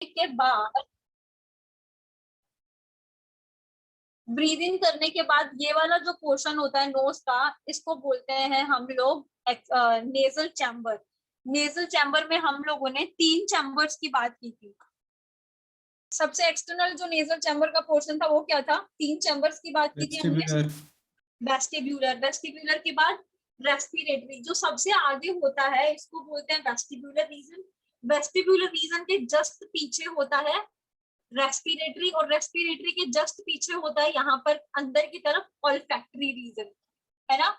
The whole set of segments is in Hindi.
के बाद ब्रीद इन करने के बाद ये वाला जो पोर्शन होता है नोज का, इसको बोलते हैं हम लोग नेजल चैम्बर। नेजल चैम्बर में हम लोगों ने 3 चैम्बर्स की बात की थी। सबसे एक्सटर्नल जो नेजल चैम्बर का पोर्शन था वो क्या था? 3 चैम्बर्स की बात की थी हमने। वेस्टिब्यूलर, वेस्टिब्यूलर के बाद रेस्पिरेटरी। जो सबसे आगे होता है इसको बोलते हैं वेस्टिब्यूलर रीजन। वेस्टिब्यूलर रीजन के जस्ट पीछे होता है रेस्पिरेटरी, और रेस्पिरेटरी के जस्ट पीछे होता है यहाँ पर अंदर की तरफ ऑल्फैक्टरी रीजन, है ना।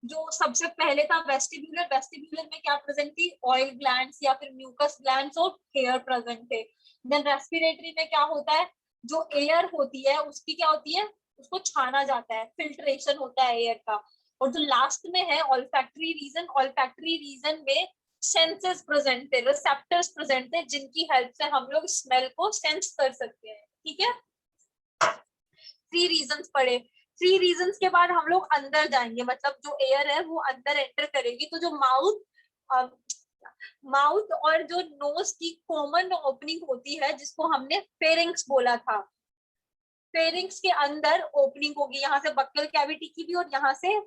जो सबसे पहले था वेस्टिब्यूलर, वेस्टिब्यूलर में क्या प्रेजेंट थी? ऑयल ग्लैंड्स या फिर म्यूकस ग्लैंड्स और हेयर प्रेजेंट थे। देन रेस्पिरेटरी में क्या होता है? जो एयर होती है उसकी क्या होती है? उसको छाना जाता है, फिल्ट्रेशन होता है एयर का। और जो लास्ट में है ऑल्फैक्टरी रीजन, ऑल्फैक्टरी रीजन में सेंसेस प्रेजेंट थे, रिसेप्टर्स प्रेजेंट थे, जिनकी हेल्प से हम लोग स्मेल को सेंस कर सकते हैं। ठीक है, 3 रीजंस पढ़े। 3 रीजंस के बाद हम लोग अंदर जाएंगे, मतलब जो एयर है वो अंदर एंटर करेगी। तो जो माउथ और जो नोज की कॉमन ओपनिंग होती है जिसको हमने फेरिंग्स बोला था, फेरिंग्स के अंदर ओपनिंग होगी, यहाँ से बक्कल कैविटी की भी और यहाँ से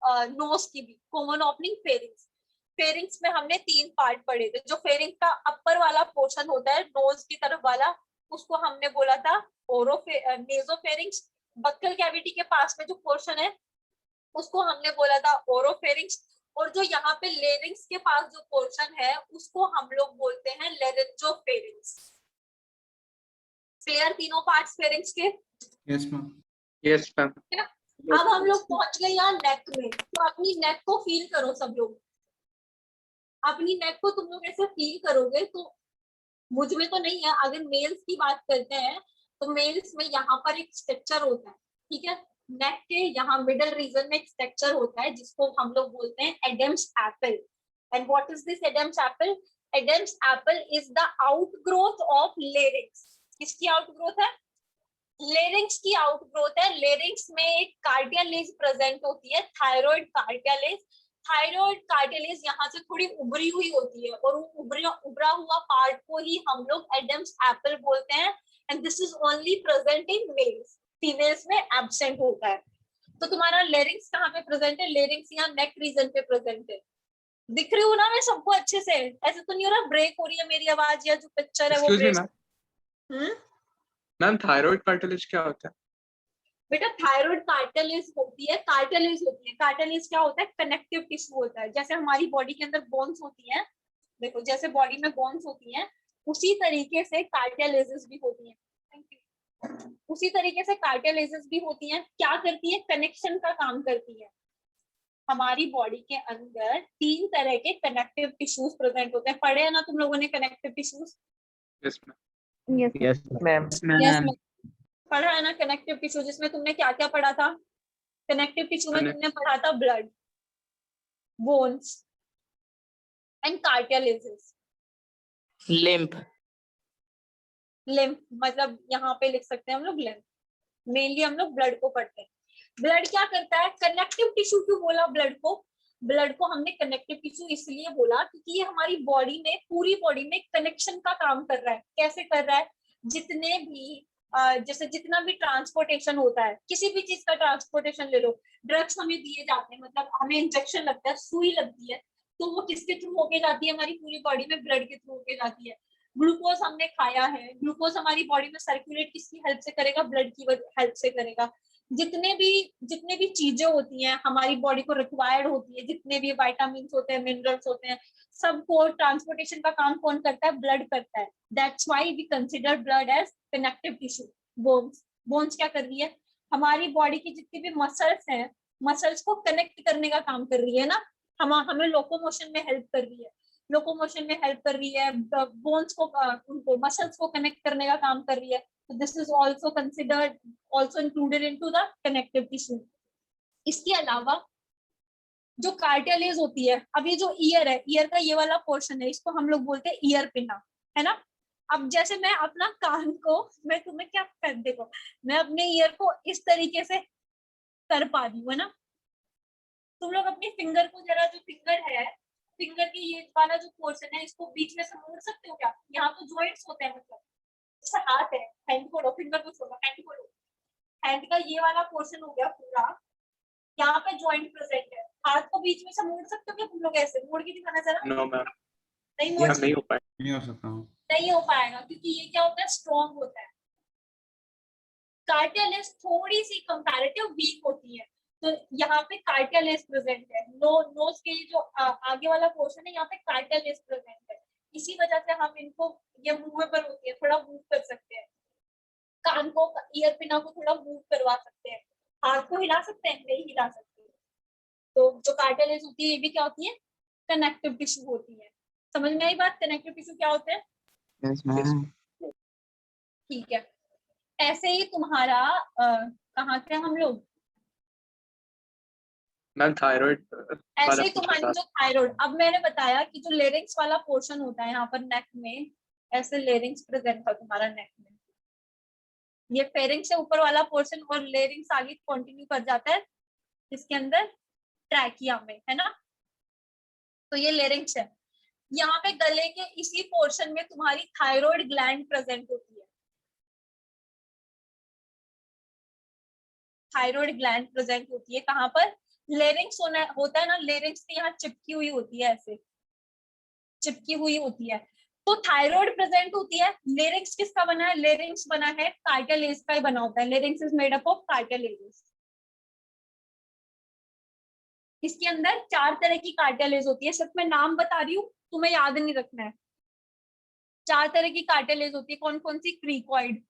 नोज की भी कॉमन ओपनिंग फेरिंग्स। फेरिंग्स में हमने 3 पार्ट पढ़े थे। जो फेरिंग का अपर वाला पोर्शन होता है नोज की तरफ वाला, उसको हमने बोला था नेजोफेरिंग्स। बक्कल कैविटी के पास में जो पोर्शन है उसको हमने बोला था ओरोफेरिंग्स। और जो यहाँ पे लेरिंग्स के पास जो पोर्शन है उसको हम लोग बोलते हैं लेरेंजोफेरिंग्स। क्लियर तीनों पार्ट्स फेरिंग्स के? Yes ma'am. Yes ma'am. अब हम लोग पहुंच गए यहाँ नेक में। तो अपनी नेक को फील करो सब लोग। अपनी नेक को तुम लोग ऐसे फील करोगे तो मुझ में तो नहीं है, अगर मेल्स की बात करते हैं तो मेल्स में यहाँ पर एक स्ट्रक्चर होता है, ठीक है। नेक के यहाँ मिडल रीजन में एक स्ट्रक्चर होता है जिसको हम लोग बोलते हैं Adam's apple. And what is this Adam's apple? Adam's apple is the outgrowth of larynx. किसकी आउटग्रोथ है? लेरिंग्स की आउटग्रोथ है। लेरिंग्स में एक कार्डियलेज प्रेजेंट होती है, थायराइड कार्डियलेज। थायराइड कार्डियलेज यहाँ से थोड़ी उभरी हुई होती है और वो उभरा हुआ पार्ट को ही हम लोग एडम्स एप्पल बोलते हैं। And this is only present in males, females में एब्सेंट होता है। तो तुम्हारा लेरिंग्स कहाँ पे प्रेजेंट है? लेरिंग्स यहाँ नेक रीजन पे प्रेजेंट है। दिख रही हूँ ना मैं सबको अच्छे से? ऐसे तो नहीं हो रहा ब्रेक हो रही है मेरी आवाज या जो पिक्चर है वो ब्रेक? मैम थायराइड कार्टिलेज क्या होता है? बेटा थायराइड कार्टिलेज होती है, कार्टिलेज होती है। कार्टिलेज क्या होता है? कनेक्टिव टिश्यू होता है। जैसे हमारी बॉडी के अंदर बोन्स होती हैं, देखो जैसे बॉडी में बोन्स होती हैं उसी तरीके से कार्टिलेजेस भी होती हैं। Thank you. उसी तरीके से कार्टिलेजेस भी होती हैं। क्या करती है? कनेक्शन का काम करती है। हमारी बॉडी के अंदर 3 तरह के कनेक्टिव टिश्यूज प्रेजेंट होते हैं। पढ़े है ना तुम लोगों ने connective tissues? Yes ma'am. Yes ma'am. Yes ma'am, पढ़ा है ना कनेक्टिव टिश्यू? जिसमें तुमने क्या क्या पढ़ा था? कनेक्टिव टिश्यू में तुमने पढ़ा था blood, bones and cartilages. Lymph. Lymph मतलब यहाँ पे लिख सकते हैं हम लोग लिम्फ। मेनली हम लोग ब्लड को पढ़ते हैं। ब्लड क्या करता है? कनेक्टिव टिश्यू क्यों बोला ब्लड को? ब्लड को हमने कनेक्टिव टिश्यू इसलिए बोला क्योंकि ये हमारी बॉडी में, पूरी बॉडी में कनेक्शन का काम कर रहा है। कैसे कर रहा है? जितने भी जैसे जितना भी ट्रांसपोर्टेशन होता है, किसी भी चीज का ट्रांसपोर्टेशन ले लो। ड्रग्स हमें दिए जाते हैं, मतलब हमें इंजेक्शन लगता है, सुई लगती है, तो वो किसके थ्रू होके जाती है? हमारी पूरी बॉडी में ब्लड के थ्रू होके जाती है। ग्लूकोज हमने खाया है, ग्लूकोज हमारी बॉडी में सर्कुलेट किसकी हेल्प से करेगा? ब्लड की हेल्प से करेगा। जितने भी चीजें होती हैं हमारी बॉडी को रिक्वायर्ड होती है, जितने भी विटामिन होते हैं, मिनरल्स होते हैं, सबको ट्रांसपोर्टेशन का काम कौन करता है? ब्लड करता है। That's why we consider blood as connective tissue. Bones क्या कर रही है? हमारी बॉडी की जितनी भी मसल्स हैं, मसल्स को कनेक्ट करने का काम कर रही है ना। हमें लोकोमोशन में हेल्प कर रही है, लोकोमोशन में हेल्प कर रही है। बोन्स को, उनको मसल्स को कनेक्ट करने का काम कर रही है। So this is also considered, also included into the connective tissue. इसके अलावा जो कार्टिलेज होती है, अब ये जो ईयर है, ईयर का ये वाला पोर्शन है, इसको हम लोग बोलते हैं ईयर पिना, है ना। अब जैसे मैं अपना कान को, मैं तुम्हें क्या कर, देखो मैं अपने ईयर को इस तरीके से कर पा रही हूँ, है ना। तुम लोग अपनी फिंगर को जरा, जो फिंगर है फिंगर के ये वाला जो पोर्शन है इसको बीच में से मोड़ सकते हो क्या? यहाँ तो जॉइंट्स होते हैं, मतलब जैसे हाथ है, हैंड खोलो, फिंगर को छोड़ो, हैंड खोलो, हैंड का ये वाला पोर्शन हो गया पूरा, यहाँ पे जॉइंट प्रेजेंट है, हाथ को बीच में से मोड़ सकते हो क्या तुम लोग? ऐसे मोड़ के दिखाना जरा। नो मैम, नहीं ये मोड़ नहीं हो पाएगा। नहीं हो सकता हूँ। नहीं हो पाएगा क्योंकि ये क्या होता है, स्ट्रॉन्ग होता है। कार्टियलिस थोड़ी सी कंपैरेटिव वीक होती है, तो यहाँ पे कार्टियलिस प्रेजेंट है। नोज के जो आगे वाला पोर्शन है यहाँ पे कार्टियलिस प्रेजेंट है, इसी वजह से हम इनको, ये मूवेबल होती है, थोड़ा मूव कर सकते हैं, कान को, ईयर पिना को थोड़ा मूव करवा सकते हैं, हाथ को हिला सकते हैं, नहीं हिला सकते। तो जो कार्टियलिस होती है ये भी क्या होती है, कनेक्टिव टिश्यू होती है। समझ में आई बात, कनेक्टिव टिश्यू क्या होते हैं? Yes ma'am. ठीक है, ऐसे ही तुम्हारा कहाँ थे हम लोग? मैम थायराइड ऐसे ही तुम्हारी जो थायराइड, अब मैंने बताया कि जो लेरिंग्स वाला पोर्शन होता है यहाँ पर नेक में, ऐसे लेरिंग्स प्रेजेंट था तुम्हारा नेक में, ये फेरिंग से ऊपर वाला पोर्शन, और लेरिंग्स आगे कंटिन्यू कर जाता है इसके अंदर ट्रैकिया में, है ना? तो ये लेरिंग्स है। यहाँ पे गले के इसी पोर्शन में तुम्हारी थायराइड ग्लैंड प्रेजेंट होती है, थायराइड ग्लैंड प्रेजेंट होती है कहाँ पर? लेरिंग्स होता है ना, लेरिंग्स के यहाँ चिपकी हुई होती है, ऐसे चिपकी हुई होती है, तो थायराइड प्रेजेंट होती है। लेरिंग्स किसका बना है? लेरिंग्स बना है कार्टिलेज का ही बना होता है, larynx is made up of cartilages. इसके अंदर 4 तरह की कार्टिलेज होती है, सिर्फ मैं नाम बता रही हूँ, तुम्हें याद नहीं रखना है। 4 तरह की कार्टिलेज होती है, कौन कौन सी? क्रीकॉइड,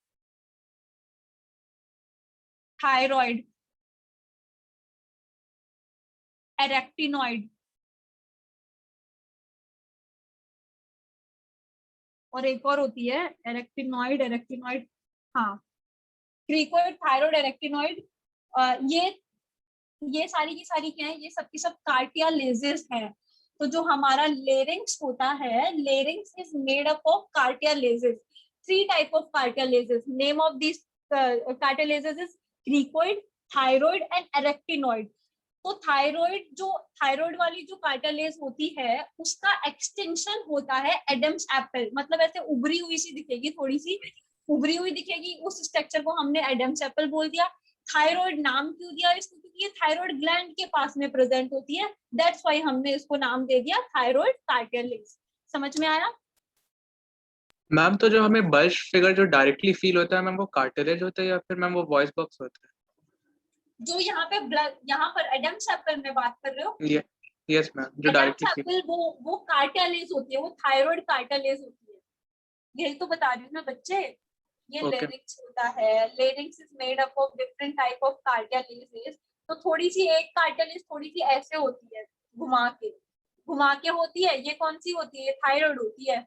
थायराइड, एरेक्टिनॉइड, और एक और होती है एरेक्टिनॉइड, हाँ, क्रीकॉइड, थायराइड, एरेक्टिनॉइड। ये सारी की सारी क्या है? ये सब की सब कार्टियालेजेस हैं। तो जो हमारा लेरिंग्स होता है, larynx is made up of cartilages, 3 type of cartilages. Name of this cartilages is cricoid, thyroid and arytenoid. तो थायराइड वाली जो कार्टियालेज होती है उसका एक्सटेंशन होता है एडम्स एप्पल, मतलब ऐसे उभरी हुई सी दिखेगी, थोड़ी सी उभरी हुई दिखेगी, उस स्ट्रक्चर को हमने एडम्स एप्पल बोल दिया। थायराइड नाम क्यों दिया इसको? क्योंकि ये थायराइड ग्लैंड के पास में प्रेजेंट होती है, दैट्स व्हाई हमने इसको नाम दे दिया थायराइड कार्टिलेज। समझ में आया? मैम तो जो हमें बल्ज फिगर जो डायरेक्टली फील होता है मैम, वो कार्टिलेज होता है या फिर मैम वो वॉइस बॉक्स होता है? जो यहाँ पे यहाँ पर एडम्स एप्पल में बात कर रहे हो, यस मैम, जो एडम्स डायरेक्टली फील। एप्पल वो कार्टिलेज होती है, वो थायराइड कार्टिलेज होती है, यही तो बता रही हूँ ना बच्चे। ये Okay. लेरिंग्स होता है, larynx is made up of different type of cartilages. तो थोड़ी सी एक कार्टिलेज थोड़ी सी ऐसे होती है, घुमा के होती है, ये कौन सी होती है? थायराइड होती है।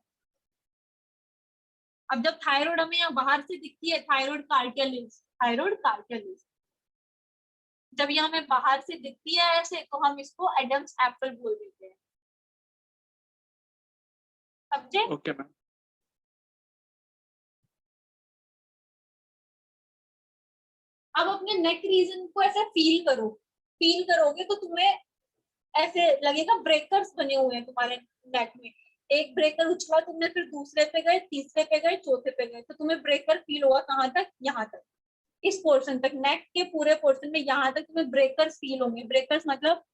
अब जब थायराइड हमें यहाँ बाहर से दिखती है, थायराइड कार्टिलेज जब ये हमें बाहर से दिखती है ऐसे, तो हम इसको एडम्स एप्पल बोल देते हैं। समझे? Okay ma'am. अब अपने नेक रीजन को ऐसे फील करोगे तो तुम्हें ऐसे लगेगा ब्रेकर्स बने हुए हैं तुम्हारे नेक में। एक ब्रेकर उछला तुमने, फिर दूसरे पे गए, तीसरे पे गए, चौथे पे गए, तो तुम्हें ब्रेकर फील होगा कहाँ तक? यहाँ तक, इस पोर्शन तक, नेक के पूरे पोर्शन में यहाँ तक तुम्हें ब्रेकर्स फील होंगे। ब्रेकर्स मतलब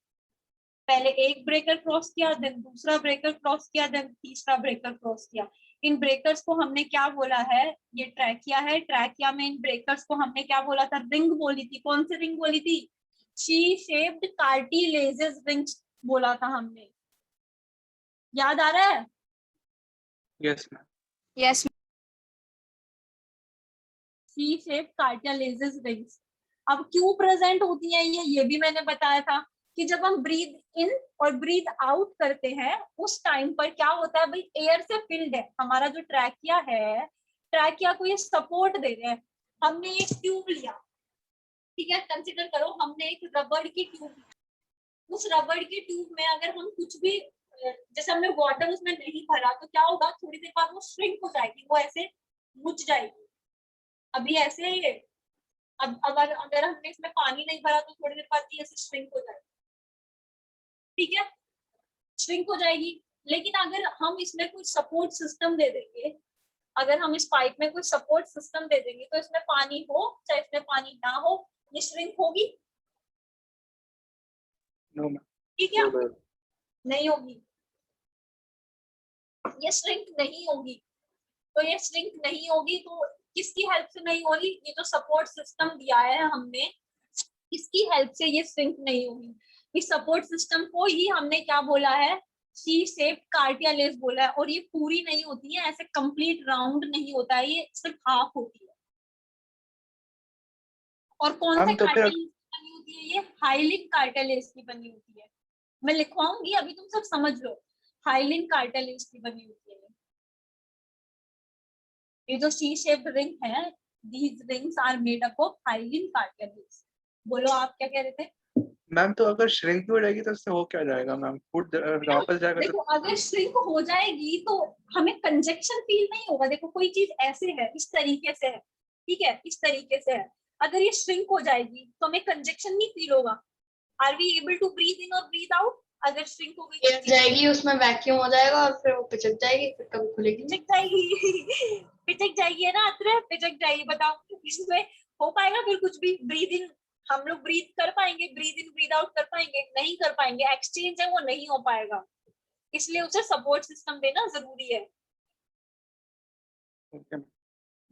पहले एक ब्रेकर क्रॉस किया, देन दूसरा ब्रेकर क्रॉस किया, देन तीसरा ब्रेकर क्रॉस किया। इन ब्रेकर्स को हमने क्या बोला है? ये ट्रैकिया है, ट्रैकिया में इन ब्रेकर्स को हमने क्या बोला था? रिंग बोली थी। कौन सी रिंग बोली थी? शी शेप्ड कार्टिलेजेस रिंग्स बोला था हमने, याद आ रहा है? Yes ma'am. Yes C shaped cartilages rings. अब क्यों प्रेजेंट होती है ये भी मैंने बताया था कि जब हम ब्रीथ इन और ब्रीथ आउट करते हैं उस टाइम पर क्या होता है भाई? एयर से फिल्ड है हमारा जो ट्रैकिया है, ट्रैकिया को ये सपोर्ट दे रहे हैं। हमने एक ट्यूब लिया, ठीक है, कंसिडर करो हमने एक रबड़ की ट्यूब ली। उस रबड़ की ट्यूब में अगर हम कुछ भी, जैसे हमने वाटर उसमें नहीं भरा, तो क्या होगा? थोड़ी देर बाद वो श्रिंक हो जाएगी, वो ऐसे मुच जाएगी। अभी ऐसे अब अगर हमने इसमें पानी नहीं भरा तो थोड़ी देर बाद ये ऐसे श्रिंक हो जाएगी, ठीक है? श्रिंक हो जाएगी। लेकिन अगर हम इसमें कोई सपोर्ट सिस्टम दे देंगे, अगर हम इस पाइप में कोई सपोर्ट सिस्टम दे देंगे, तो इसमें पानी हो चाहे इसमें पानी ना हो, ये श्रिंक होगी? No ma'am. ठीक है, नहीं होगी, ये श्रिंक नहीं होगी। तो ये श्रिंक नहीं होगी, तो किसकी हेल्प से नहीं होगी? ये जो सपोर्ट सिस्टम दिया है हमने, इसकी हेल्प से ये श्रिंक नहीं होगी। इस सपोर्ट सिस्टम को ही हमने क्या बोला है? सी शेप कार्टियालेज बोला है। और ये पूरी नहीं होती है, ऐसे कंप्लीट राउंड नहीं होता है, ये सिर्फ हाफ होती है। और कौन से मैम तो फिर कार्टिलेज की बनी होती है? ये हाइलिन कार्टिलेज की बनी होती है। मैं लिखवाऊंगी, अभी तुम सब समझ लो। हाइलिन कार्टिलेज की बनी होती है ये जो सी शेप्ड रिंग है, these rings are made up of hyaline cartilages। बोलो, आप क्या कह रहे थे? मैम तो अगर श्रिंक भी हो जाएगी तो उससे हो क्या जाएगा मैम? फूट वापस जाएगा देखो, अगर श्रिंक हो जाएगी तो हमें कंजक्शन फील नहीं होगा। देखो, कोई चीज ऐसे है, इस तरीके से है, ठीक है, इस तरीके से है। अगर ये श्रिंक हो जाएगी तो हमें कंजक्शन नहीं फील होगा। Are we able to breathe in और ब्रीथ आउट? अगर श्रिंक हो गई पिचक जाएगी, उसमें वैक्यूम हो जाएगा और फिर वो पिचक जाएगी, फिर कभी खुलेगी नहीं। पिचक जाएगी पिचक जाएगी, है ना अत्र? पिचक जाएगी। बताओ इसमें हो पाएगा फिर कुछ भी? ब्रीथ इन हम लोग ब्रीथ कर पाएंगे, ब्रीथ इन ब्रीथ आउट कर पाएंगे? नहीं कर पाएंगे। एक्सचेंज है वो नहीं हो पाएगा, इसलिए उसे सपोर्ट सिस्टम देना जरूरी है।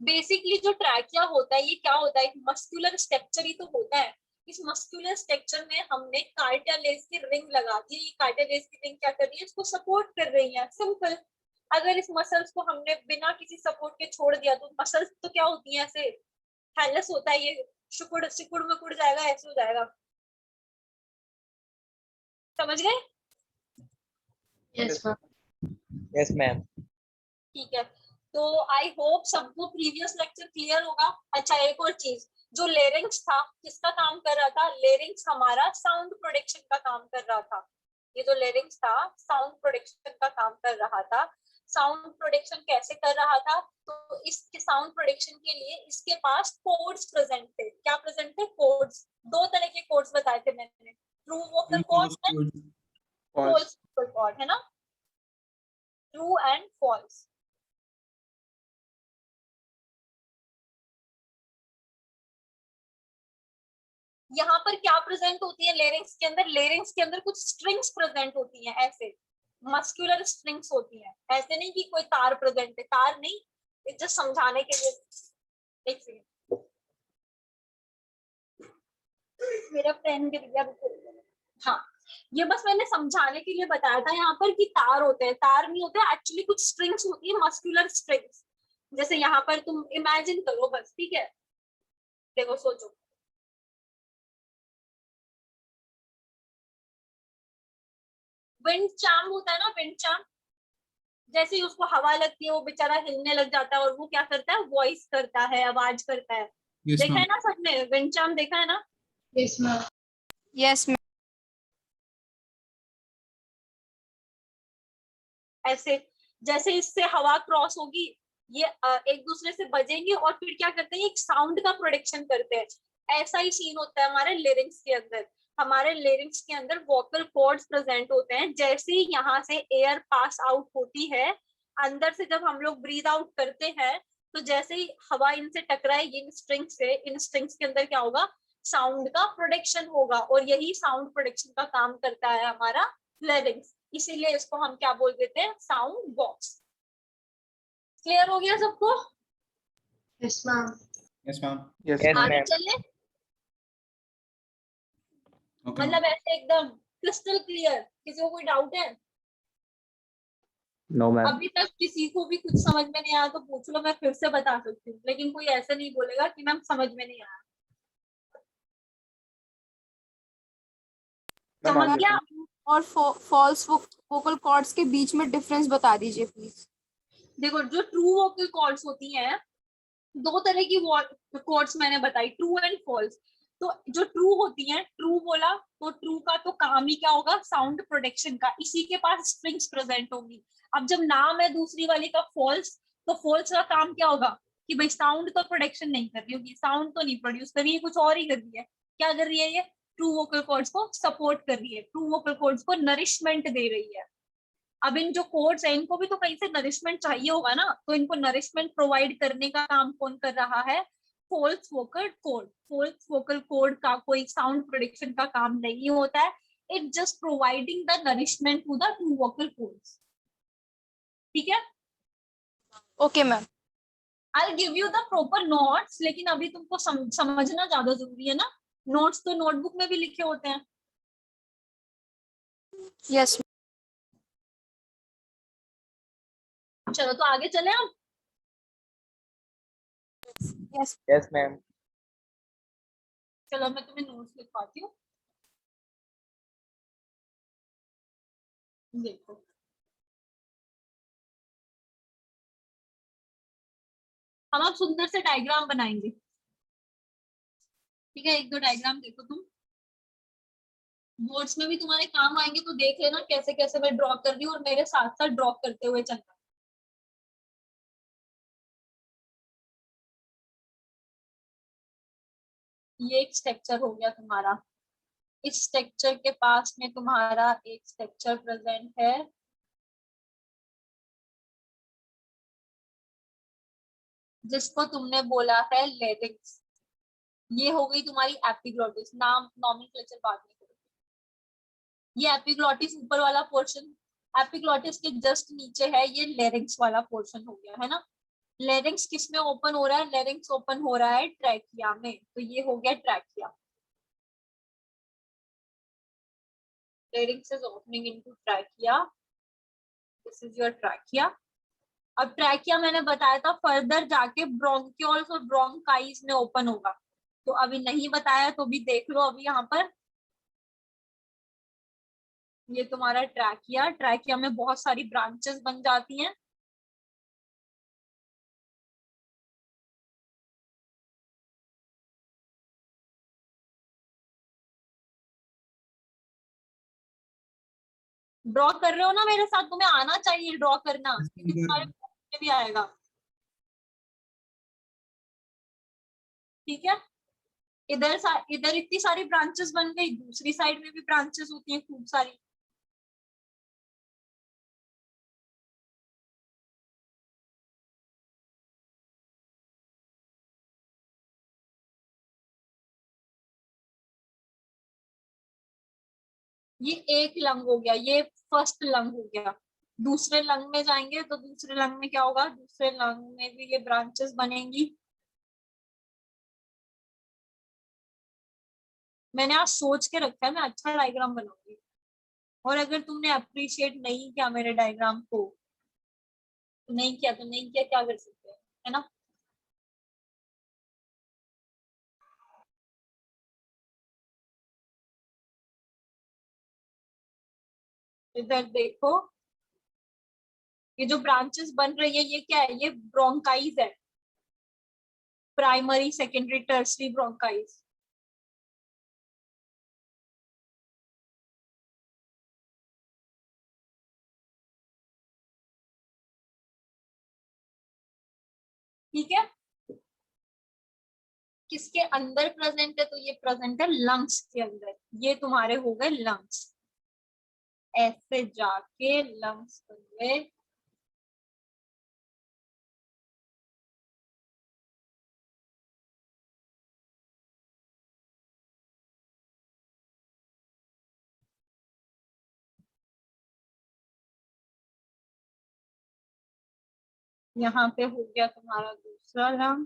बेसिकली जो ट्रैकिया होता है, ये क्या होता है? एक मस्कुलर स्ट्रक्चर ही तो होता है। इस मस्कुलर स्ट्रक्चर में हमने कार्टिलेज की रिंग लगा दी। ये कार्टिलेज की रिंग क्या कर रही है? इसको सपोर्ट कर रही है। सिंपल। अगर इस मसल्स को हमने बिना किसी सपोर्ट के छोड़ दिया तो मसल्स तो क्या होती हैं? ऐसे हैलस होता है, ये सिकुड़ सिकुड़ मुकुड़ जाएगा, ऐसे हो जाएगा। समझ गए? Yes ma'am. Yes ma'am. ठीक है, तो आई होप सबको प्रीवियस लेक्चर क्लियर होगा। अच्छा, एक और चीज, जो लेरिंग्स था किसका काम कर रहा था? लेरिंग्स हमारा साउंड प्रोडक्शन का काम कर रहा था। ये जो लेरिंग्स था साउंड प्रोडक्शन का काम कर रहा था। साउंड प्रोडक्शन कैसे कर रहा था? तो इसके साउंड प्रोडक्शन के लिए इसके पास कोड्स प्रेजेंट थे। क्या प्रेजेंट थे? कोड्स। दो तरह के कोड्स बताए थे मैंने, true vocal cords and false vocal cord, है ना? True and false. यहाँ पर क्या प्रेजेंट होती है लेरिंग्स के अंदर? लेरिंग्स के अंदर कुछ स्ट्रिंग्स प्रेजेंट होती हैं, ऐसे मस्कुलर स्ट्रिंग्स होती हैं। ऐसे नहीं कि कोई तार प्रेजेंट है, तार नहीं, जस्ट समझाने के लिए। एक सेकंड, मेरा पेन गिर गया। हाँ, ये बस मैंने समझाने के लिए बताया था यहाँ पर कि तार होते हैं। तार नहीं होते, एक्चुअली कुछ स्ट्रिंग्स होती है, मस्कुलर स्ट्रिंग्स। जैसे यहाँ पर तुम इमेजिन करो बस, ठीक है? देखो, सोचो, विंड चार्म होता है ना, विंड चार्म। जैसे ही उसको हवा लगती है वो बेचारा हिलने लग जाता है, और वो क्या करता है? वॉइस करता है, आवाज करता है। देखा है ना सबने विंड चार्म? देखा है ना? Yes ma'am. Yes ma'am. ऐसे जैसे इससे हवा क्रॉस होगी, ये एक दूसरे से बजेंगे और फिर क्या करते हैं? एक साउंड का प्रोडक्शन करते हैं। ऐसा ही सीन होता है हमारे लिरिक्स के अंदर। हमारे लिरिक्स के अंदर वोकल कॉर्ड्स प्रेजेंट होते हैं। जैसे ही यहाँ से एयर पास आउट होती है अंदर से, जब हम लोग ब्रीद आउट करते हैं, तो जैसे ही हवा इनसे टकराएगी, इन स्ट्रिंग्स से, इन स्ट्रिंग्स के अंदर क्या होगा? साउंड का प्रोडक्शन होगा। और यही साउंड प्रोडक्शन का काम करता है हमारा लिरिक्स। इसीलिए इसको हम क्या बोल देते हैं? Sound box. क्लियर हो गया सबको? Yes ma'am. Yes ma'am. Yes Yes, आगे ma'am. चले, ओके मतलब ऐसे एकदम क्रिस्टल क्लियर। किसी को कोई डाउट है? No, ma'am. अभी तक किसी को भी कुछ समझ में नहीं आया तो पूछ लो, मैं फिर से बता सकती हूँ। लेकिन कोई ऐसा नहीं बोलेगा कि मैम समझ में नहीं आया। समझ गया? और फॉल्स वोकल कॉर्ड्स के बीच में डिफरेंस बता दीजिए प्लीज। देखो, जो ट्रू वोकल कॉर्ड्स होती हैं, दो तरह की कॉर्ड्स मैंने बताई, ट्रू एंड फॉल्स। तो जो ट्रू होती हैं, ट्रू बोला तो ट्रू का तो काम ही क्या होगा? साउंड प्रोडक्शन का। इसी के पास स्ट्रिंग्स प्रेजेंट होंगी। अब जब नाम है दूसरी वाली का फॉल्स, तो फॉल्स का काम क्या होगा? कि भाई साउंड तो प्रोडक्शन नहीं कर रही होगी, साउंड तो नहीं प्रोड्यूस कर रही है, कुछ और ही कर रही है। क्या कर रही है? ये ट्रू वोकल कॉर्ड्स को सपोर्ट कर रही है, ट्रू वोकल कॉर्ड्स को नरिशमेंट दे रही है। अब इन जो कोड्स है इनको भी तो कहीं से नरिशमेंट चाहिए होगा ना, तो इनको नरिशमेंट प्रोवाइड करने का काम कौन कर रहा है? False vocal cord. False vocal cord का कोई साउंड प्रोडिक्शन का काम नहीं होता है, it just providing the nourishment to the two vocal cords. ठीक है, okay ma'am. I give you the proper notes, लेकिन अभी तुमको समझना ज्यादा जरूरी है ना, नोट्स तो नोटबुक में भी लिखे होते हैं। यस चलो तो आगे चले हम। Yes yes ma'am. चलो मैं तुम्हें नोट्स लिखवाती हूँ, देखो। हम अब सुंदर से डायग्राम बनाएंगे। ठीक है, एक दो डायग्राम देखो तुम, बोर्ड्स में भी तुम्हारे काम आएंगे, तो देख लेना कैसे कैसे मैं ड्रॉ कर रही हूँ और मेरे साथ साथ ड्रॉ करते हुए चलना। ये एक स्ट्रक्चर हो गया तुम्हारा, इस स्ट्रक्चर के पास में तुम्हारा एक स्ट्रक्चर प्रेजेंट है, जिसको तुमने बोला है लेरिक्स। ये हो गई तुम्हारी एपिग्लॉटिस, नाम नॉमेनक्लेचर बाद में करोगे। ये एपिग्लॉटिस ऊपर वाला पोर्शन, एपिग्लॉटिस के जस्ट नीचे है ये लेरिक्स वाला पोर्शन हो गया है ना। लेरिक्स किस में ओपन हो रहा है? लेरिक्स ओपन हो रहा है ट्रैकिया में, तो ये हो गया trachea. Larynx is opening into trachea, this is your trachea. अब ट्रैकिया मैंने बताया था फर्दर जाके ब्रोंक्यूल्स और ब्रोंकाइज में ओपन होगा, तो अभी नहीं बताया तो भी देख लो अभी यहाँ पर। ये तुम्हारा ट्रैकिया, ट्रैकिया में बहुत सारी ब्रांचेस बन जाती हैं। ड्रॉ कर रहे हो ना मेरे साथ? तुम्हें आना चाहिए ड्रॉ करना, क्योंकि तुम्हारे में भी आएगा। ठीक है, इधर इतनी सारी ब्रांचेस बन गई, दूसरी साइड में भी ब्रांचेस होती हैं खूब सारी। ये एक लंग हो गया, ये फर्स्ट लंग हो गया। दूसरे लंग में जाएंगे तो दूसरे लंग में क्या होगा? दूसरे लंग में भी ये ब्रांचेस बनेंगी। मैंने आज सोच के रखा है मैं अच्छा डायग्राम बनाऊंगी, और अगर तुमने अप्रिशिएट नहीं किया मेरे डायग्राम को, तो नहीं किया तो नहीं किया, क्या कर सकते हैं, है ना। इधर देखो, ये जो ब्रांचेस बन रही है ये क्या है? ये ब्रोंकाइज है, प्राइमरी सेकेंडरी टर्सरी ब्रोंकाइज। ठीक है, किसके अंदर प्रेजेंट है? तो ये प्रेजेंट है लंग्स के अंदर, ये तुम्हारे हो गए लंग्स। ऐसे जाके लंग्स बन गए। यहाँ पे हो गया तुम्हारा दूसरा लंग।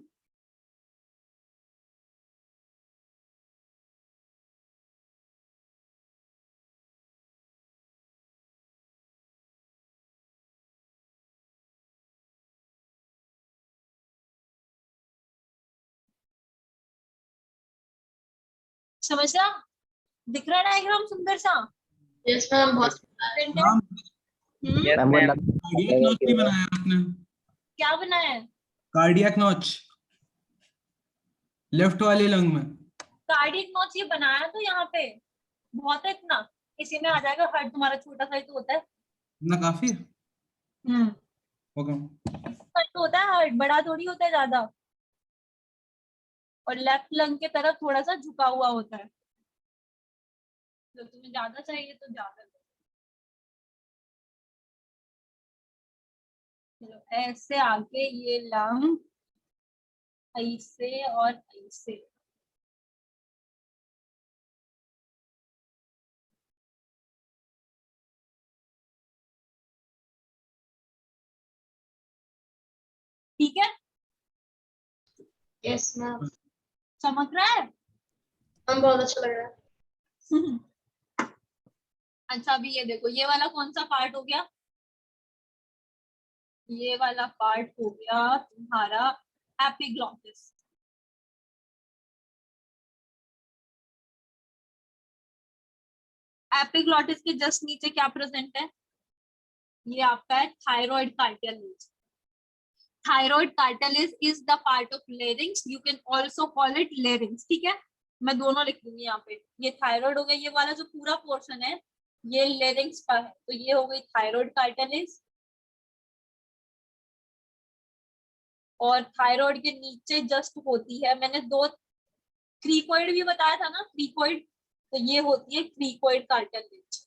समझा? दिख रहा है डायग्राम सुंदर सा? यस मैम, बहुत Different है? Ma'am yes ma'am. Cardiac notch नहीं बनाया आपने? क्या बनाया है? कार्डियक नॉच लेफ्ट वाले लंग में। कार्डियक नॉच ये बनाया तो यहाँ पे बहुत है इतना, इसी में आ जाएगा। हार्ट तुम्हारा छोटा सा ही तो होता है। ना काफी हम्म, ओके। सा तो होता है हार्ट, बड़ा थोड़ी होता है ज्यादा। और लेफ्ट लंग के तरफ थोड़ा सा झुका हुआ होता है, तो तुम्हें ज्यादा चाहिए तो ज्यादा लो। ऐसे आगे ये लंग ऐसे और ऐसे। ठीक है, यस मैम। चमक रहा है। हम बहुत अच्छा लग रहा है। अच्छा अभी ये देखो, ये वाला कौन सा पार्ट हो गया, ये वाला पार्ट हो गया तुम्हारा एपिग्लॉटिस। एपिग्लॉटिस के जस्ट नीचे क्या प्रेजेंट है, ये आपका है thyroid cartilage. Thyroid cartilage is the part of larynx, you can also call it larynx. ठीक है, मैं दोनों लिख दूंगी यहाँ पे। ये थायराइड हो गया, ये वाला जो पूरा पोर्शन है ये लेरिंग्स का है, तो ये हो गई थायराइड कार्टिलेज। और थायराइड के नीचे जस्ट होती है, मैंने दो क्रीकोइड भी बताया था ना, क्रीकोइड, तो ये होती है cricoid cartilage.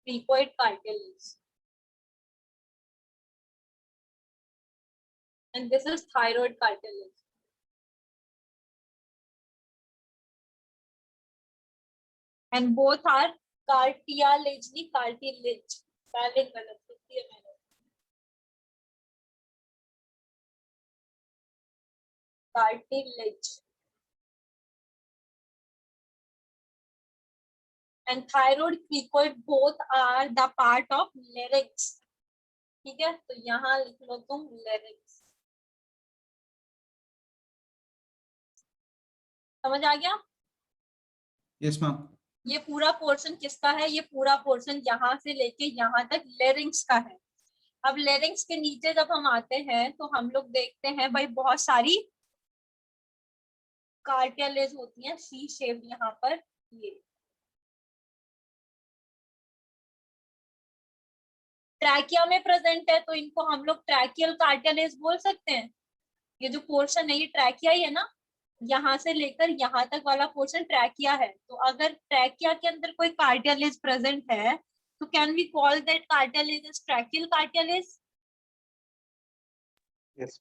Cricoid cartilage and this is thyroid cartilage. And both are cartilage, cartilage. Spelling गलत लिखी है मैंने। Cartilage. And thyroid cricoid both are the part of larynx. ठीक है, तो यहाँ लिख लो तुम larynx। समझ आ गया? Yes ma'am. ये पूरा पोर्शन किसका है, ये पूरा पोर्शन यहाँ से लेके यहाँ तक लेरिंग्स का है। अब लेरिंग्स के नीचे जब हम आते हैं तो हम लोग देखते हैं भाई बहुत सारी कार्टिलेज होती हैं, सी शेप यहाँ पर। ये ट्रैकिया में प्रेजेंट है तो इनको हम लोग ट्रैकियल कार्टिलेज बोल सकते हैं। ये जो पोर्शन है ये ट्रैकिया ही है ना, यहाँ से लेकर यहाँ तक वाला पोर्शन ट्रैकिया है। तो अगर ट्रैकिया के अंदर कोई कार्टिलेज प्रेजेंट है तो can we call that cartilage as tracheal cartilage? Yes.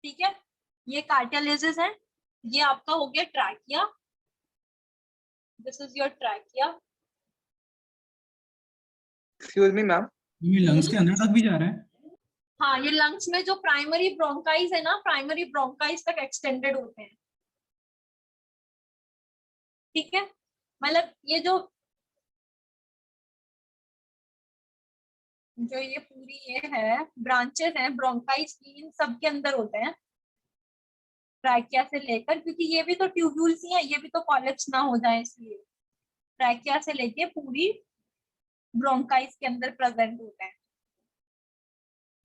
ठीक है, ये कार्टिलेजेस है। ये आपका हो गया trachea, this is your trachea. Excuse me ma'am, ये लंग्स के अंदर तक भी जा रहा है? हाँ, ये लंग्स में जो प्राइमरी ब्रोंकाइज है ना, प्राइमरी ब्रोंकाइज तक एक्सटेंडेड होते हैं। ठीक है, मतलब ये जो ये पूरी ये है ब्रांचेस हैं ब्रोंकाइज की, इन सब के अंदर होते हैं ट्रैकिया से लेकर, क्योंकि ये भी तो ट्यूब्यूल्स ही हैं, ये भी तो कॉलेप्स ना हो जाए इसलिए ट्रैकिया से लेके पूरी ब्रोंकाइज के अंदर प्रेजेंट होते हैं।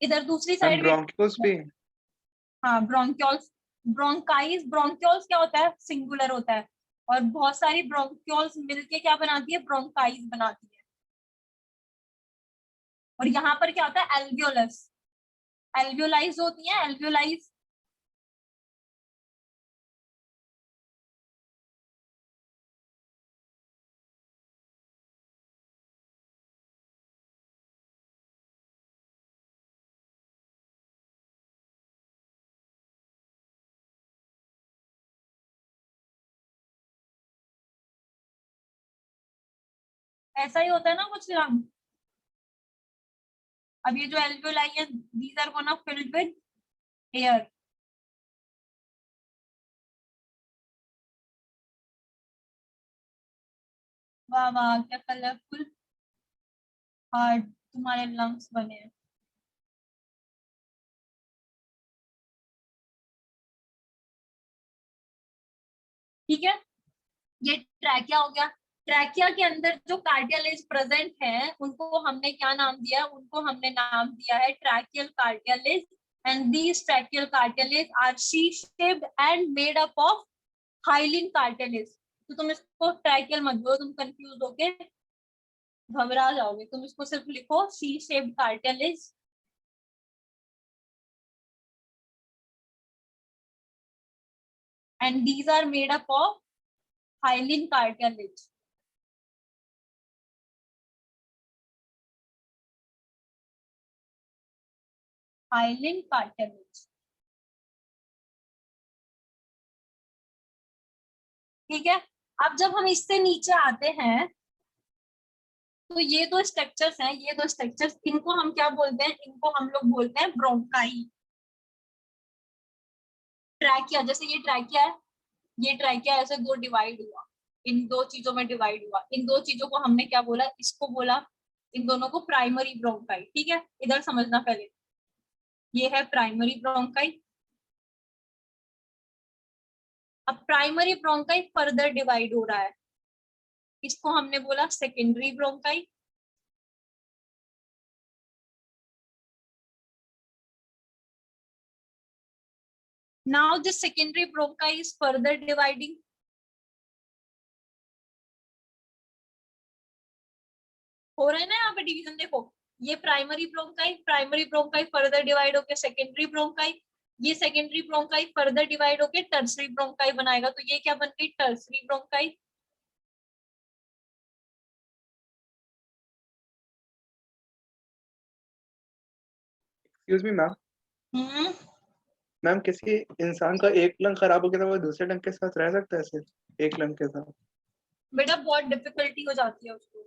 इधर दूसरी मैम साइड ब्रोंकियोल्स भी। हाँ, ब्रोंक्योल्स, ब्रोंकाइज, ब्रोंक्योल्स क्या होता है, सिंगुलर होता है, और बहुत सारी ब्रोंक्योल्स मिलके क्या बनाती है, ब्रोंकाइज बनाती है। और यहाँ पर क्या होता है, एल्वियोलस, एल्वियोलाइज होती है, एल्वियोलाइज। ऐसा ही होता है ना कुछ लंग। अब ये जो एल्वियोलाई है, these are gonna filled with air. वाह वाह, क्या कलरफुल हार्ट तुम्हारे लंग्स बने हैं। ठीक है, ये ट्रैकिया हो गया। ट्रैकिया के अंदर जो कार्डियलेज प्रेजेंट है उनको हमने क्या नाम दिया, उनको हमने नाम दिया है tracheal cartilage. And these tracheal cartilage are C shaped and made up of hyaline cartilage. तो तुम इसको ट्रैकियल मत बोलो, तुम कंफ्यूज होके घबरा जाओगे। तुम इसको सिर्फ लिखो C shaped cartilage. and these are made up of hyaline cartilage. Hyaline cartilage. ठीक है, अब जब हम इससे नीचे आते हैं तो ये दो स्ट्रक्चर्स हैं, ये दो स्ट्रक्चर्स, इनको हम क्या बोलते हैं, इनको हम लोग बोलते हैं ब्रोंकाई। ट्रैकिया, जैसे ये ट्रैकिया है, ये ट्रैकिया ऐसे दो डिवाइड हुआ, इन दो चीजों में डिवाइड हुआ, इन दो चीजों को हमने क्या बोला, इसको बोला, इन दोनों को प्राइमरी ब्रोंकाई। ठीक है, इधर समझना पहले, ये है प्राइमरी ब्रोंकाई। अब प्राइमरी ब्रोंकाई फर्दर डिवाइड हो रहा है, इसको हमने बोला secondary bronchi. Now this secondary bronchi is further dividing. हो रहा है ना यहाँ पे डिवीजन, देखो ये प्राइमरी ब्रोंकाई फर्दर डिवाइड होके सेकेंडरी ब्रोंकाई, ये सेकेंडरी ब्रोंकाई फर्दर डिवाइड होके टर्सरी ब्रोंकाई बनाएगा, तो ये क्या बन गई, tertiary bronchi. Excuse me ma'am, ma'am किसी इंसान का एक लंग खराब हो गया तो वो दूसरे लंग के साथ रह सकता है सिर्फ एक लंग के साथ? बेटा बहुत डिफिकल्टी हो जाती है उसको,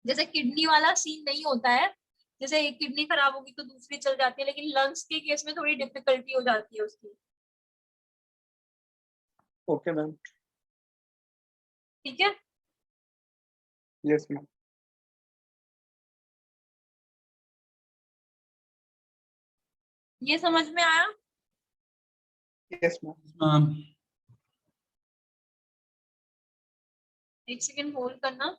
जैसे किडनी वाला सीन नहीं होता है, जैसे एक किडनी खराब होगी तो दूसरी चल जाती है, लेकिन लंग्स के केस में थोड़ी डिफिकल्टी हो जाती है उसकी। Okay ma'am. ठीक है, यस मैम। ये समझ में आया? Yes ma'am. एक सेकेंड होल्ड करना,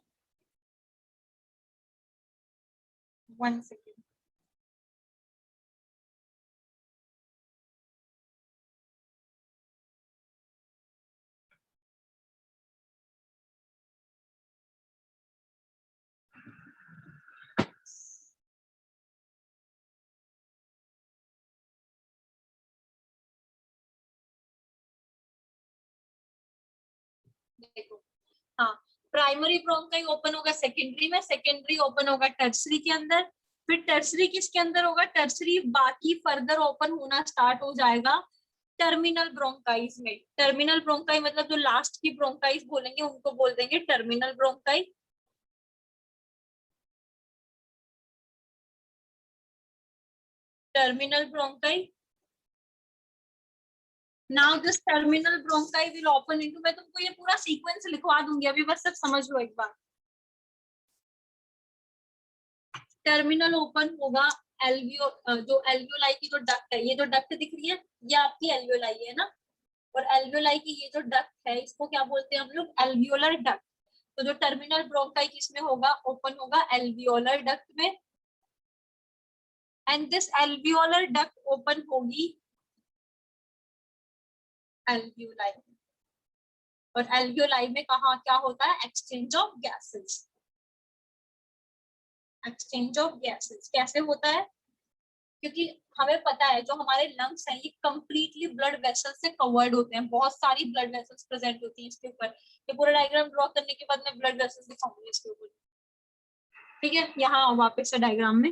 1 सेकेंड। देखो, हाँ, प्राइमरी ब्रोंकाई ओपन होगा सेकेंडरी में, सेकेंडरी ओपन होगा टर्सरी के अंदर, फिर टर्सरी किसके अंदर होगा, टर्सरी बाकी फर्दर ओपन होना स्टार्ट हो जाएगा टर्मिनल ब्रोंकाइज में। टर्मिनल ब्रोंकाई मतलब जो लास्ट की ब्रोंकाइज बोलेंगे उनको बोल देंगे terminal bronchi. Terminal bronchi. Now this terminal bronchi will open into, मैं तुमको ये पूरा सीक्वेंस लिखवा दूंगी अभी, बस सब समझ लो एक बार। टर्मिनल ओपन होगा एल्वियो, जो एल्वियोलाई की जो डक्ट है, ये जो डक्ट दिख रही है ये आपकी एल्वियोलाई है ना, और एल्वियोलाई की ये जो डक्ट है इसको क्या बोलते हैं हम लोग, एल्वियोलर डक्ट। तो जो टर्मिनल ब्रोंकाई किसमें होगा, ओपन होगा एल्वियोलर डक्ट में, and this alveolar duct open होगी एल्वियोलाई में, और एल्वियोलाई में कहा क्या होता है, exchange of gases. Exchange of gases कैसे होता है, क्योंकि हमें पता है जो हमारे लंग्स हैं ये कंप्लीटली ब्लड वेसल्स से कवर्ड होते हैं, बहुत सारी ब्लड वेसल्स प्रेजेंट होती हैं इसके ऊपर। ये पूरा डायग्राम ड्रॉ करने के बाद मैं ब्लड वेसल्स दिखाऊंगी इसके ऊपर। ठीक है, यहाँ वापस से डायग्राम में